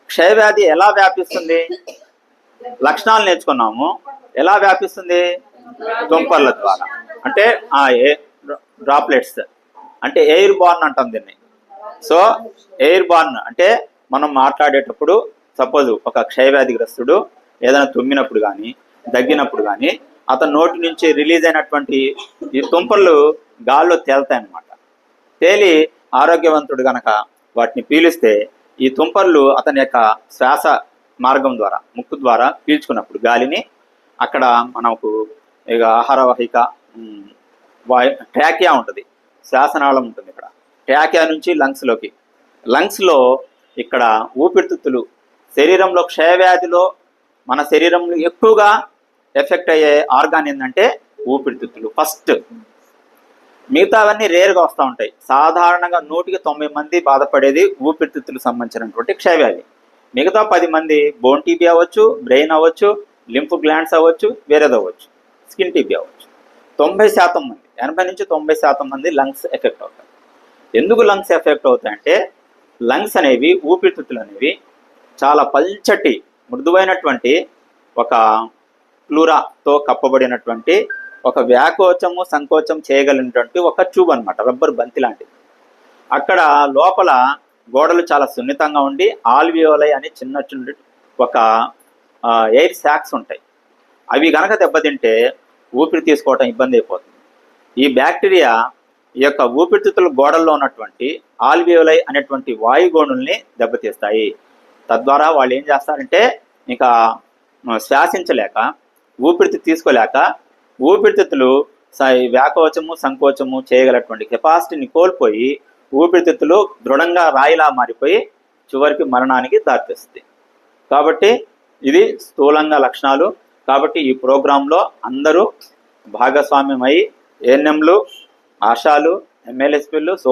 క్షయవ్యాధి ఎలా వ్యాపిస్తుంది? లక్షణాలు నేర్చుకున్నాము. ఎలా వ్యాపిస్తుంది? తుంపర్ల ద్వారా, అంటే డ్రాప్లెట్స్, అంటే ఎయిర్ బార్న్ అంటాం దీన్ని. సో ఎయిర్ బార్న్ అంటే మనం మాట్లాడేటప్పుడు సపోజ్ ఒక క్షయవ్యాధిగ్రస్తుడు ఏదైనా తుమ్మినప్పుడు కానీ దగ్గినప్పుడు కానీ అతని నోటి నుంచి రిలీజ్ అయినటువంటి ఈ తుంపర్లు గాల్లో తేలుతాయన్నమాట. తేలి ఆరోగ్యవంతుడు గనక వాటిని పీలిస్తే ఈ తుంపర్లు అతని యొక్క శ్వాస మార్గం ద్వారా, ముక్కు ద్వారా పీల్చుకున్నప్పుడు గాలిని అక్కడ మనకు ఇక ఆహారవాహిక ట్రాకియా ఉంటుంది, శ్వాసనాళం ఉంటుంది. ఇక్కడ ట్రాకియా నుంచి లంగ్స్లో ఇక్కడ ఊపిరితిత్తులు. శరీరంలో క్షయవ్యాధిలో మన శరీరంలో ఎక్కువగా ఎఫెక్ట్ అయ్యే ఆర్గాన్ ఏంటంటే ఊపిరితిత్తులు ఫస్ట్. మిగతావన్నీ రేరుగా వస్తూ ఉంటాయి. సాధారణంగా 100కి 90 మంది బాధపడేది ఊపిరితిత్తులకు సంబంధించినటువంటి క్షయవ్యాధి. మిగతా 10 మంది బోన్ టీబీ అవ్వచ్చు, బ్రెయిన్ అవ్వచ్చు, లింఫ్ గ్లాండ్స్ అవ్వచ్చు, వేరేది అవ్వచ్చు, స్కిన్ టీబీ అవ్వచ్చు. 90% మంది, 80 నుంచి 90% మంది లంగ్స్ ఎఫెక్ట్ అవుతాయి. ఎందుకు లంగ్స్ ఎఫెక్ట్ అవుతాయంటే లంగ్స్ అనేవి, ఊపిరితిత్తులు అనేవి చాలా పల్చటి మృదువైనటువంటి ఒక ప్లూరాతో కప్పబడినటువంటి ఒక వ్యాకోచము సంకోచం చేయగలిగినటువంటి ఒక ట్యూబ్ అనమాట, రబ్బర్ బంతి లాంటిది. అక్కడ లోపల గోడలు చాలా సున్నితంగా ఉండి ఆల్వియోలై అని చిన్న చిన్న ఒక ఎయిర్ శాక్స్ ఉంటాయి. అవి గనక దెబ్బతింటే ఊపిరి తీసుకోవటం ఇబ్బంది అయిపోతుంది. ఈ బ్యాక్టీరియా ఈ యొక్క ఊపిరితిత్తుల గోడల్లో ఉన్నటువంటి ఆల్వియోలై అనేటువంటి వాయుగోణుల్ని దెబ్బతీస్తాయి. తద్వారా వాళ్ళు ఏం చేస్తారంటే ఇంకా శ్వాసించలేక, ఊపిరితిత్తు తీసుకోలేక ఊపిరితిత్తులు వ్యాకోచము సంకోచము చేయగలటువంటి కెపాసిటీని కోల్పోయి ఊపిరితిత్తులు దృఢంగా రాయిలా మారిపోయి చివరికి మరణానికి దారితీస్తుంది. కాబట్టి ఇది స్థూలంగా లక్షణాలు. కాబట్టి ఈ ప్రోగ్రాంలో అందరూ భాగస్వామ్యమై ఏఎన్ఎంలు, ఆశాలు, ఎంఎల్ఎస్పీలు